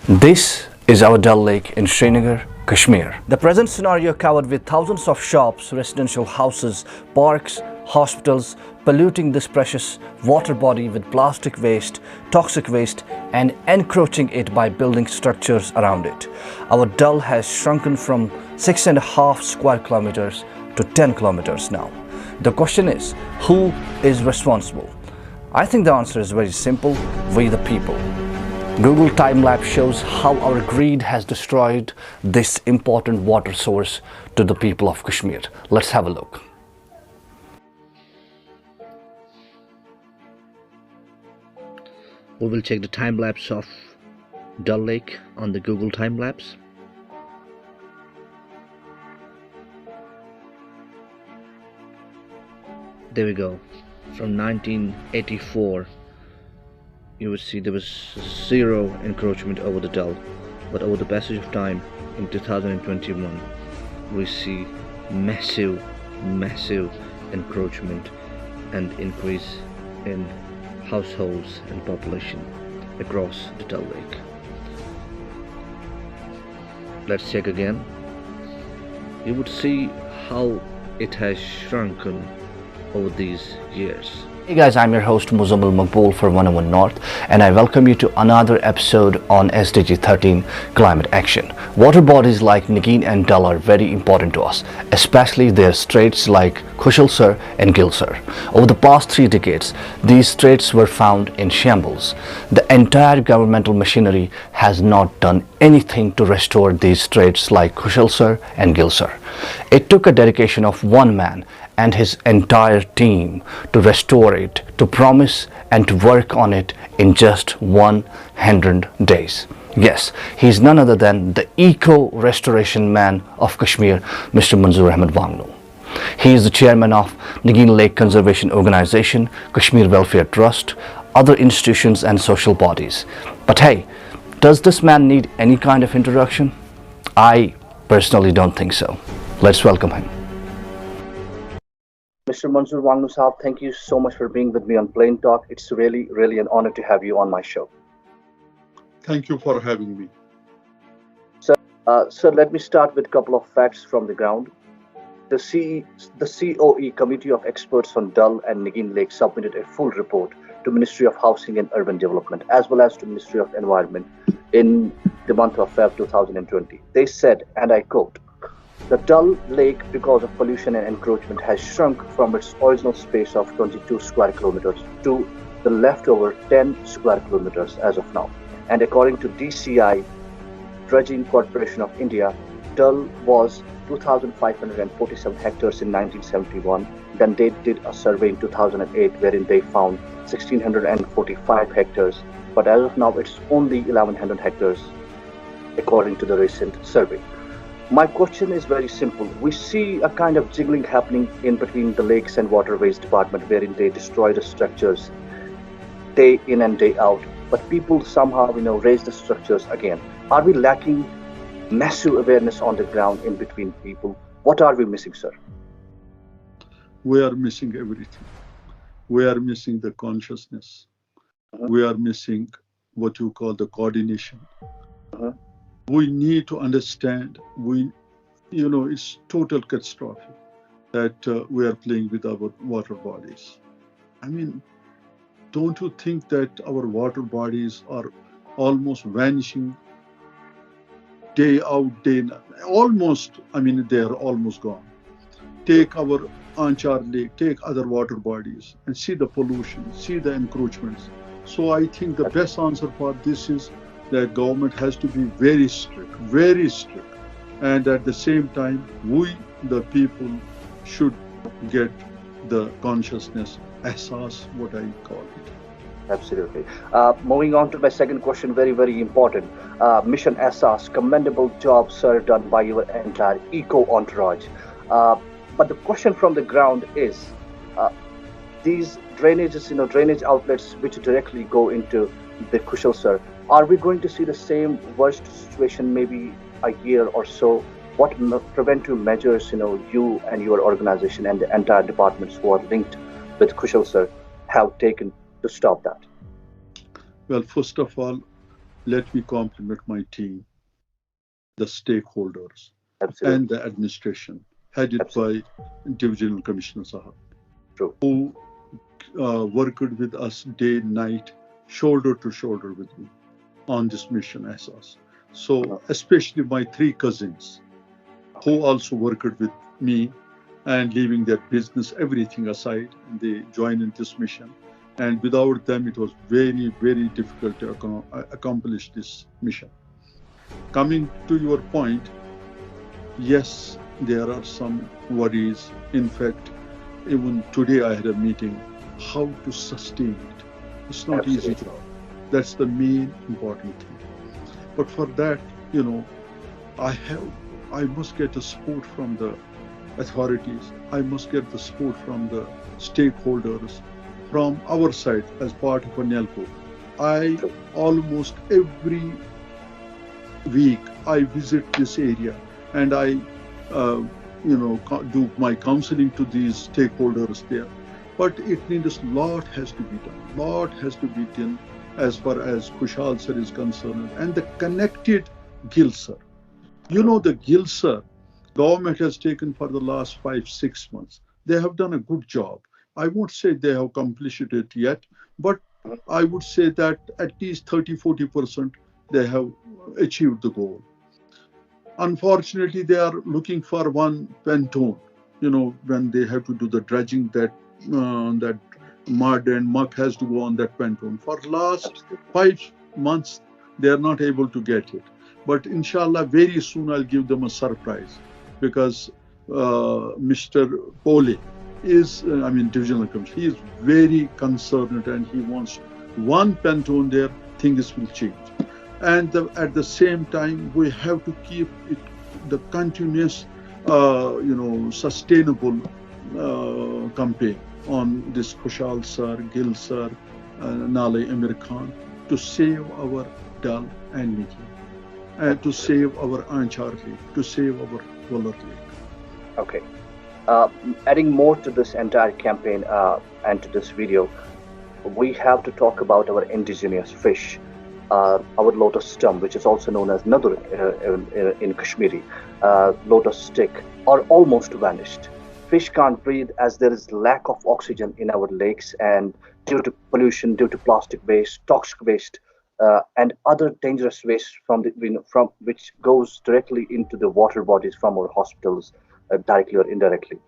This is our Dal Lake in Srinagar, Kashmir. The present scenario covered with thousands of shops, residential houses, parks, hospitals, polluting this precious water body with plastic waste, toxic waste and encroaching it by building structures around it. Our Dal has shrunken from 6.5 square kilometers to 10 kilometers now. The question is, who is responsible? I think the answer is very simple: we the people. Google time-lapse shows how our greed has destroyed this important water source to the people of Kashmir. Let's have a look. We will check the time-lapse of Dal Lake on the Google time-lapse. There we go. From 1984. You will see there was zero encroachment over the Dal, but over the passage of time in 2021 we see massive encroachment and increase in households and population across the Dal Lake. Let's check again. You would see how it has shrunken over these years. Hey guys, I'm your host Manzoor for 101 North, and I welcome you to another episode on SDG 13 Climate Action. Water bodies like Nigeen and Dal are very important to us, especially their straits like Khulshalsar and Gilsar. Over the past 3 decades, these straits were found in shambles. The entire governmental machinery has not done anything to restore these straits like Khulshalsar and Gilsar. It took a dedication of one man and his entire team to restore it, to promise and to work on it in just 100 days. Yes, he is none other than the eco-restoration man of Kashmir, Mr. Manzoor Wangnoo. He is the chairman of Nigeen Lake Conservation Organization, Kashmir Welfare Trust, other institutions and social bodies. But hey, does this man need any kind of introduction? I personally don't think so. Let's welcome him. Mr. Manzoor Wangnoo Sahab, thank you so much for being with me on Plain Talk. It's really an honor to have you on my show. Thank you for having me. So let me start with a couple of facts from the ground. The COE, Committee of Experts on Dal and Nigeen Lake, submitted a full report to Ministry of Housing and Urban Development as well as to Ministry of Environment in the month of Feb 2020. They said, and I quote, "The Dal Lake, because of pollution and encroachment, has shrunk from its original space of 22 square kilometers to the leftover 10 square kilometers as of now. And according to DCI, Dredging Corporation of India, Dal was 2,547 hectares in 1971. Then they did a survey in 2008 wherein they found 1,645 hectares. But as of now, it's only 1,100 hectares according to the recent survey." My question is very simple. We see a kind of jiggling happening in between the Lakes and Waterways Department wherein they destroy the structures day in and day out, but people somehow, raise the structures again. Are we lacking massive awareness on the ground in between people? What are we missing, sir? We are missing everything. We are missing the consciousness. We are missing what you call the coordination. We need to understand, it's total catastrophe that we are playing with our water bodies. I mean, don't you think that our water bodies are almost vanishing day out, day in? They are almost gone. Take our Anchar Lake, take other water bodies and see the pollution, see the encroachments. So I think the best answer for this is that government has to be very strict, and at the same time we the people should get the consciousness, Ehsaas, what I call it. Absolutely. Moving on to my second question, very important. Mission Ehsaas, commendable job, sir, done by your entire eco entourage. But the question from the ground is, these drainage outlets which directly go into the Khulshalsar, are we going to see the same worst situation maybe a year or so? What preventive measures you and your organization and the entire departments who are linked with Khulshalsar have taken to stop that? Well, first of all, let me compliment my team, the stakeholders, Absolutely. and the administration, headed Absolutely. by Divisional Commissioner Sahab, True. who worked with us day and night, shoulder to shoulder with me on this mission, Ehsaas. So, especially my three cousins, who also worked with me and leaving their business, everything aside, and they joined in this mission. And without them, it was very, very difficult to accomplish this mission. Coming to your point, yes, there are some worries. In fact, even today I had a meeting, how to sustain it. It's not Absolutely. easy job. That's the main important thing. But for that, I must get the support from the authorities. I must get the support from the stakeholders, from our side as part of a NELCO. I almost every week I visit this area and I do my counseling to these stakeholders there. But it means a lot has to be done. Lot has to be done as far as Khulshalsar is concerned, and the connected Gilsar. The Gilsar government has taken for the last 5-6 months. They have done a good job. I won't say they have accomplished it yet, but I would say that at least 30-40% they have achieved the goal. Unfortunately, they are looking for one pontoon. When they have to do the dredging, that mud and muck has to go on that pontoon. For last 5 months, they are not able to get it. But inshallah, very soon I'll give them a surprise, because Mr. Pole is, Divisional Commissioner, he is very concerned and he wants one pontoon there, things will change. And at the same time, we have to keep it the continuous, sustainable campaign on this Khulshalsar, Gilsar, Nale Emir Khan, to save our Dal and Nigeen, and to save our Anchar Lake, to save our Waller Lake. Okay. Adding more to this entire campaign and to this video, we have to talk about our indigenous fish, our lotus stem, which is also known as nadur in Kashmiri, lotus stick, are almost vanished. Fish can't breathe as there is lack of oxygen in our lakes, and due to pollution, due to plastic waste, toxic waste, and other dangerous waste from which goes directly into the water bodies from our hospitals, directly or indirectly.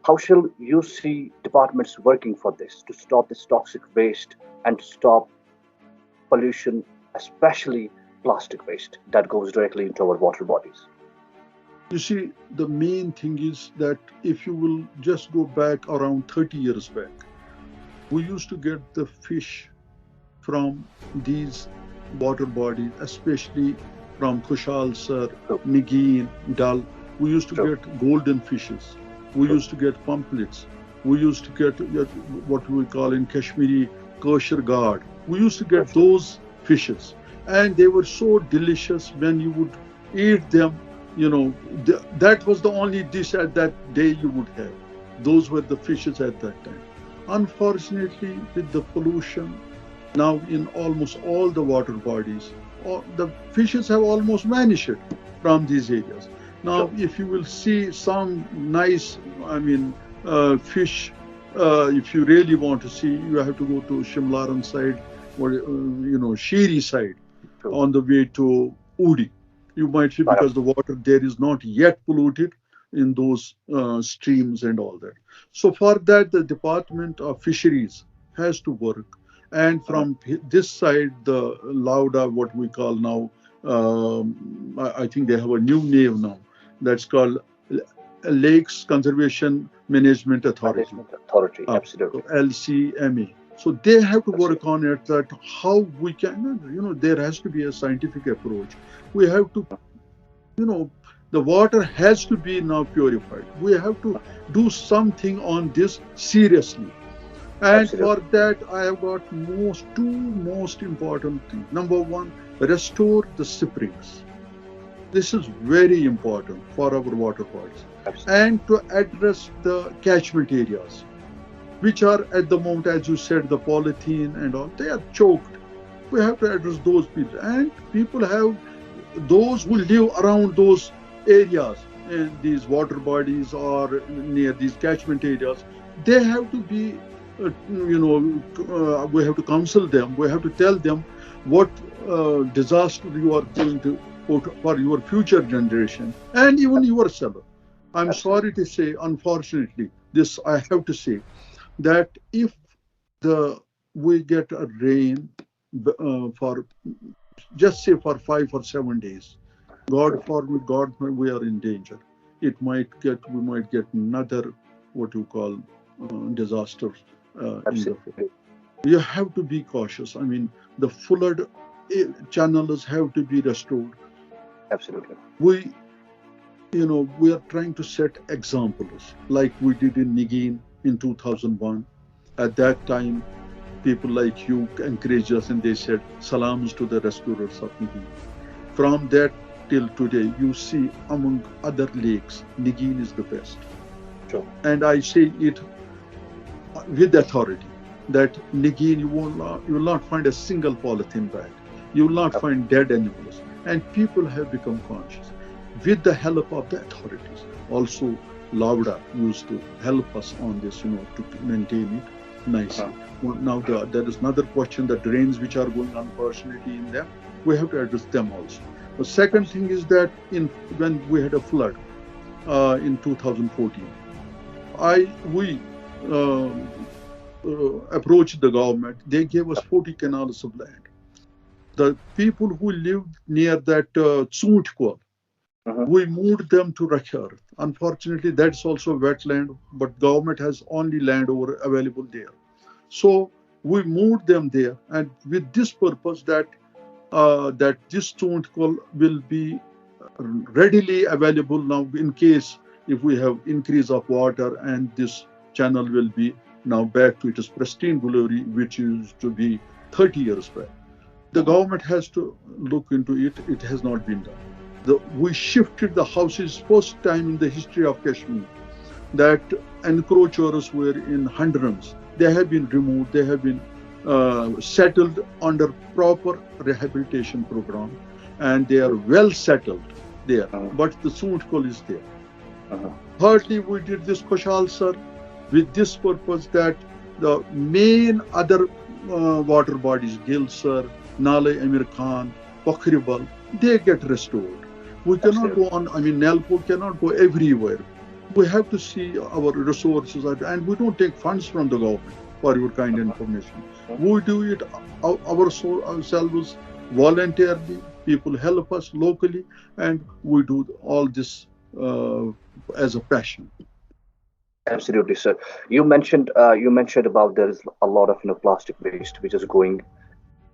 How shall you see departments working for this, to stop this toxic waste and to stop pollution, especially plastic waste that goes directly into our water bodies? You see, the main thing is that if you will just go back around 30 years back, we used to get the fish from these water bodies, especially from Khulshalsar, Nigeen, Dal. We used to get golden fishes. We used to get pamphlet. We used to get what we call in Kashmiri kosher guard. We used to get those fishes, and they were so delicious when you would eat them. That was the only dish at that day you would have. Those were the fishes at that time. Unfortunately, with the pollution, now in almost all the water bodies, the fishes have almost vanished from these areas. Now, if you will see some nice, fish, if you really want to see, you have to go to Shimlaran side, or Shiri side, on the way to Udi. You might see, because the water there is not yet polluted in those streams and all that. So for that, the Department of Fisheries has to work. And from this side, the Lauda, what we call now, I think they have a new name now, that's called Lakes Conservation Management Authority. Absolutely. LCMA. So they have to work on it, that how we can, there has to be a scientific approach. We have to, the water has to be now purified. We have to do something on this seriously. And for that, I have got two most important things. Number one, restore the springs. This is very important for our water bodies. And to address the catchment areas, which are at the moment, as you said, the polythene and all, they are choked. We have to address those people. And people have, those who live around those areas, in these water bodies or near these catchment areas, they have to be, we have to counsel them. We have to tell them what disaster you are going to put for your future generation and even yourself. I'm sorry to say, unfortunately, this I have to say, that if we get a rain for, just say, for 5 or 7 days, God forbid, we are in danger. We might get another, what you call, disaster. You have to be cautious. I mean, the flood channels have to be restored. Absolutely. We are trying to set examples, like we did in Nigeen in 2001. At that time, people like you encouraged us and they said, salams to the rescuers of Nigeen. From that till today, you see, among other lakes, Nigeen is the best. Sure. And I say it with authority, that Nigeen, you will not find a single polythene bag. You will not find dead animals. And people have become conscious with the help of the authorities. Also, Lauda used to help us on this, to maintain it nicely. Now, there is another question, the drains which are going unfortunately in them, we have to address them also. The second thing is that when we had a flood in 2014, we approached the government. They gave us 40 canals of land. The people who lived near that Tsuntkwal, we moved them to Rakhar. Unfortunately, that's also wetland, but government has only land available there. So we moved them there, and with this purpose, that this Tsuntkwal will be readily available now in case if we have increase of water, and this channel will be now back to its pristine glory, which used to be 30 years back. The government has to look into it. It has not been done. We shifted the houses first time in the history of Kashmir. That encroachers were in hundreds. They have been removed. They have been settled under proper rehabilitation program, and they are well settled there. But the Tsuntkwal is there. Thirdly, we did this Khulshalsar with this purpose, that the main other water bodies, Gilsar, Nale Amir Khan, Pakhribal, they get restored. We cannot go on, Nalco cannot go everywhere. We have to see our resources, and we don't take funds from the government, for your kind information. We do it ourselves voluntarily. People help us locally, and we do all this as a passion. Absolutely, sir. You mentioned about there is a lot of plastic waste which is going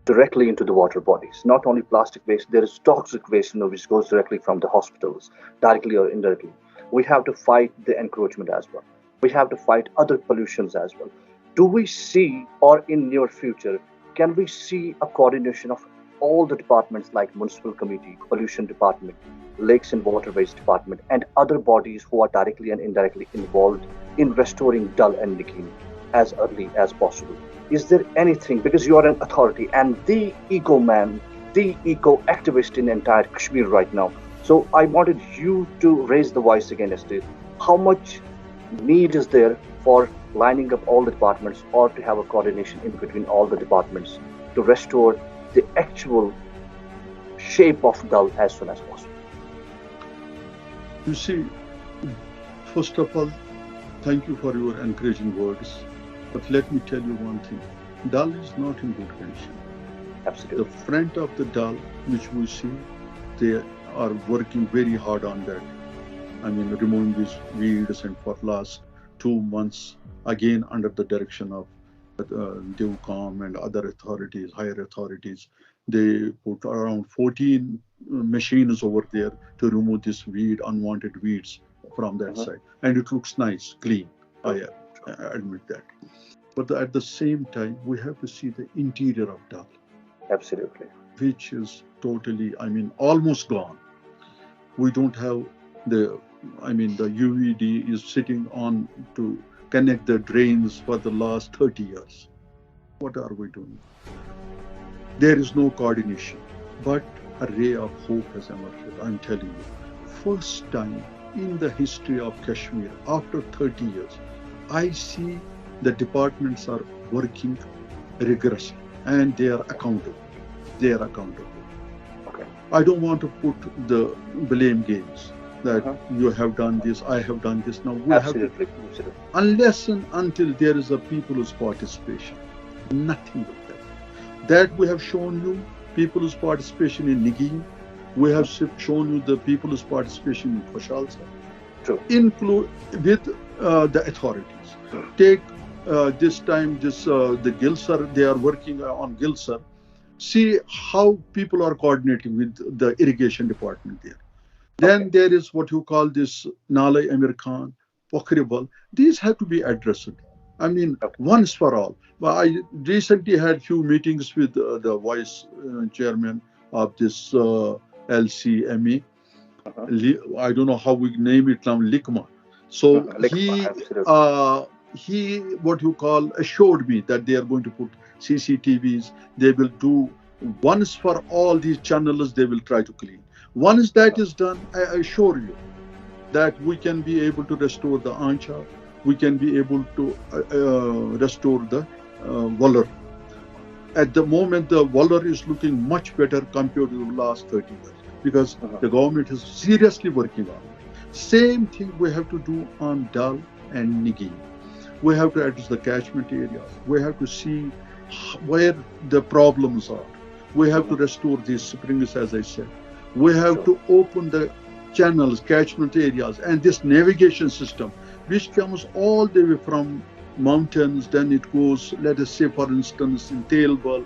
directly into the water bodies. Not only plastic waste, there is toxic waste which goes directly from the hospitals, directly or indirectly. We have to fight the encroachment as well. We have to fight other pollutions as well. Do we see, or in near future, can we see a coordination of all the departments like municipal committee, pollution department, lakes and waterways department, and other bodies who are directly and indirectly involved in restoring Dal and Nigeen as early as possible? Is there anything, because you are an authority and the eco man, the eco activist in entire Kashmir right now, so I wanted you to raise the voice again as to how much need is there for lining up all the departments, or to have a coordination in between all the departments to restore the actual shape of Dal as soon as possible? You see, first of all, thank you for your encouraging words. But let me tell you one thing. Dal is not in good condition. Absolutely. The front of the Dal, which we see, they are working very hard on that. Removing these weeds, and for last 2 months, again under the direction of DEWCOM and other authorities, higher authorities, they put around 14 machines over there to remove this unwanted weeds from that side. And it looks nice, clean, I admit that. But at the same time, we have to see the interior of Dal. Absolutely. Which is totally, almost gone. We don't have the UVD is sitting on to connect the drains for the last 30 years. What are we doing? There is no coordination, but a ray of hope has emerged. I'm telling you, first time in the history of Kashmir, after 30 years, I see the departments are working rigorously and they are accountable. They are accountable. Okay. I don't want to put the blame games that you have done this, I have done this. Now we Absolutely. have to, Absolutely. unless and until there is a people's participation, nothing will happen. That we have shown you people's participation in Nigeen. We have shown you the people's participation in Khulshalsar. True. Include with the authorities. Take this time, the Gilsar, they are working on Gilsar. See how people are coordinating with the irrigation department there. Then there is what you call this Nalai Amir Khan, Pokhribal. These have to be addressed. I mean, once for all. But I recently had few meetings with the vice chairman of this LCME. I don't know how we name it now, Likma. So he, what you call, assured me that they are going to put CCTVs. They will do once for all these channels. They will try to clean. Once that is done, I assure you that we can be able to restore the Ancha. We can be able to restore the Waller. At the moment, the Waller is looking much better compared to the last 30 years because the government is seriously working on it. Same thing we have to do on Dal and Nigeen. We have to address the catchment areas. We have to see where the problems are. We have to restore these springs, as I said. We have to open the channels, catchment areas, and this navigation system, which comes all the way from mountains, then it goes, let us say, for instance, in Tailbal.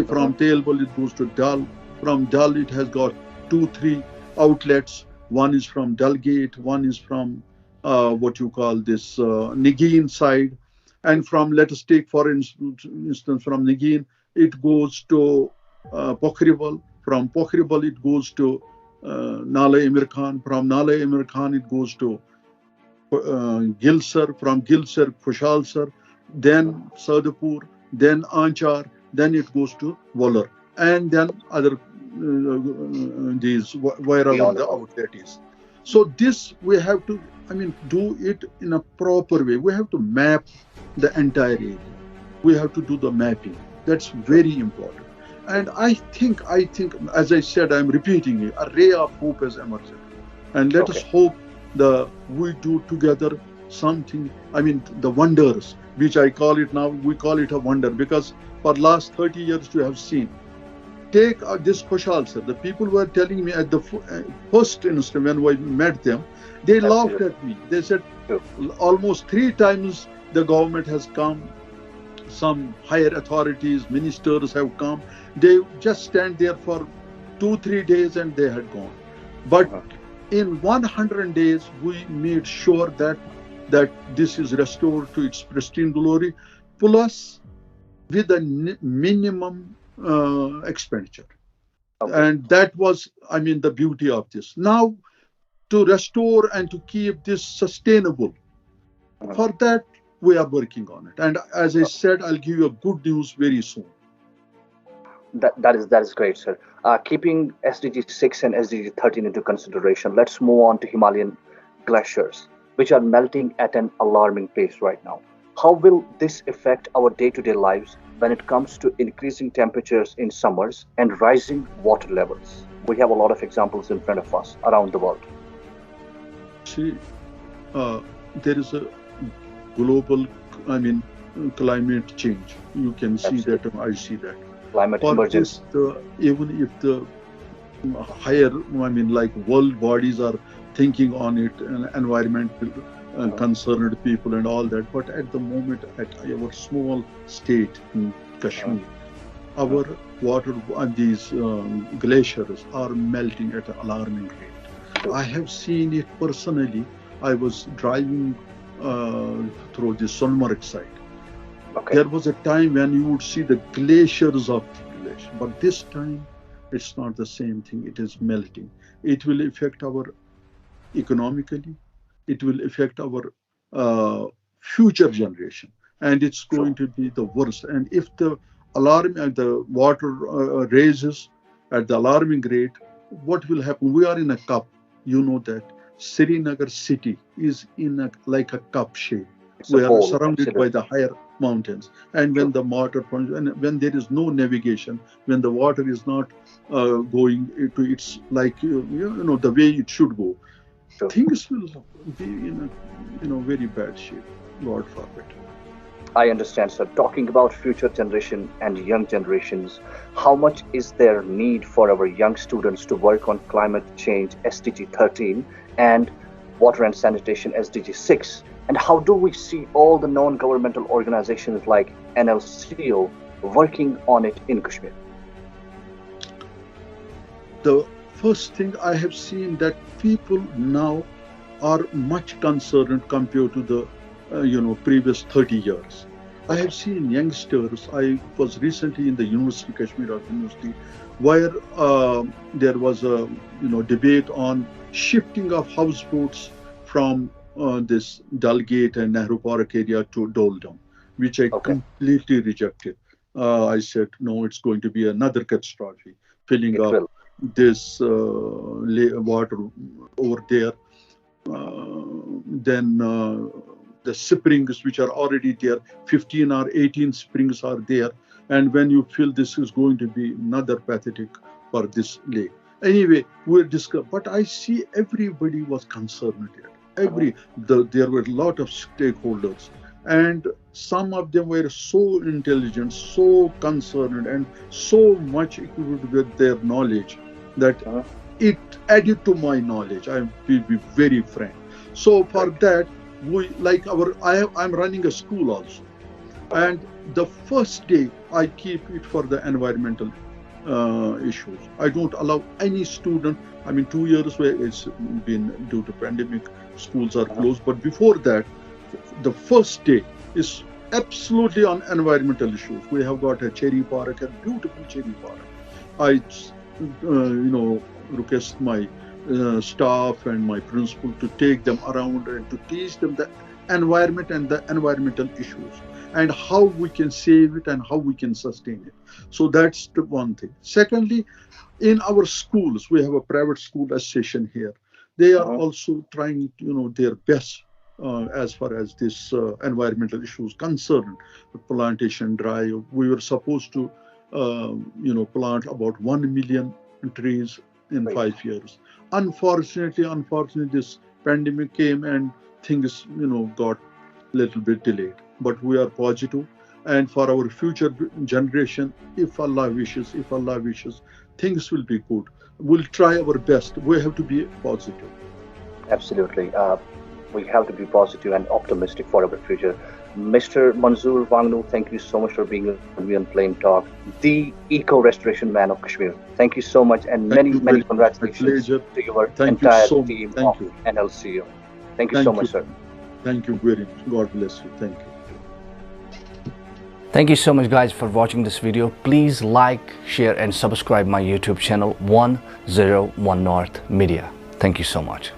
From Tailbal, it goes to Dal. From Dal, it has got 2-3 outlets. One is from Dal Gate, one is from what you call this Nigeen side. And from, let us take, for instance, from Nigeen, it goes to Pokhribal. From Pokhribal, it goes to Nalai Amir Khan. From Nalai Amir Khan, it goes to Gilsar. From Gilsar, Khulshalsar, then Sadapur, then Anchar, then it goes to Waller, and then other these wherever the outlet is. So this we have to, do it in a proper way. We have to map the entire area. We have to do the mapping. That's very important. And I think, as I said, I'm repeating it, a ray of hope has emerged. And let us hope that we do together something, the wonders, which I call it now, we call it a wonder, because for last 30 years you have seen. Take this Khulshalsar. The people were telling me at the first instant when I met them, they laughed at me. They said almost 3 times the government has come, some higher authorities, ministers have come. They just stand there for 2-3 days and they had gone. But in 100 days, we made sure that this is restored to its pristine glory, plus with a minimum expenditure. And that was, the beauty of this. Now, to restore and to keep this sustainable, for that, we are working on it. And as I said, I'll give you a good news very soon. That is great, sir. Keeping SDG 6 and SDG 13 into consideration, let's move on to Himalayan glaciers, which are melting at an alarming pace right now. How will this affect our day-to-day lives when it comes to increasing temperatures in summers and rising water levels? We have a lot of examples in front of us around the world. See, there is a global, climate change. You can see that, and I see that. Climate emergency. Even if the higher, like world bodies are thinking on it, and environmental concerned people and all that, but at the moment, at our small state in Kashmir, our water, these glaciers are melting at an alarming rate. I have seen it personally. I was driving through the Sonmarg side. There was a time when you would see the glaciers of the glacier, but this time it's not the same thing. It is melting. It will affect our economically. It will affect our future generation, and it's going to be the worst. And if the the water raises at the alarming rate, what will happen? We are in a cup. You know that Srinagar city is in like a cup shape. We are surrounded by the higher mountains, and when the water, and when there is no navigation, when the water is not going to its like the way it should go, things will be in a very bad shape. God forbid. I understand, sir. Talking about future generation and young generations, how much is there need for our young students to work on climate change SDG 13 and water and sanitation SDG 6? And how do we see all the non-governmental organizations like NLCO working on it in Kashmir? The first thing I have seen that people now are much concerned compared to the previous 30 years. I have seen youngsters. I was recently in the University, Kashmir University, where there was a debate on shifting of houseboats from this Dal Gate and Nehru Park area to Doldam, which I completely rejected. I said, no, it's going to be another catastrophe, filling up this water over there. Then the springs which are already there, 15 or 18 springs are there. And when you feel this is going to be another pathetic for this lake. Anyway, we'll discuss, but I see everybody was concerned here. There were a lot of stakeholders, and some of them were so intelligent, so concerned, and so much equipped with their knowledge that it added to my knowledge. I will be very frank. So for that, I'm running a school also, and the first day I keep it for the environmental issues. I don't allow any student. I mean, 2 years where it's been due to pandemic, schools are closed. But before that, the first day is absolutely on environmental issues. We have got a cherry park, a beautiful cherry park. I, request my staff and my principal to take them around and to teach them the environment and the environmental issues and how we can save it and how we can sustain it. So that's the one thing. Secondly, in our schools, we have a private school association here. They are also trying, their best as far as this environmental issues concerned. The plantation drive, we were supposed to, plant about 1 million trees in 5 years. Unfortunately, this pandemic came and things, got a little bit delayed. But we are positive, and for our future generation, if Allah wishes, things will be good. We'll try our best. We have to be positive. Absolutely. We have to be positive and optimistic for our future. Mr. Manzoor Wangnoo, thank you so much for being with me on Plain Talk, the eco-restoration man of Kashmir. Thank you so much, and many congratulations to your entire team of NLCO. Thank you so much, sir. Thank you very much. God bless you. Thank you. Thank you so much, guys, for watching this video. Please like, share and subscribe my YouTube channel 101 North Media. Thank you so much.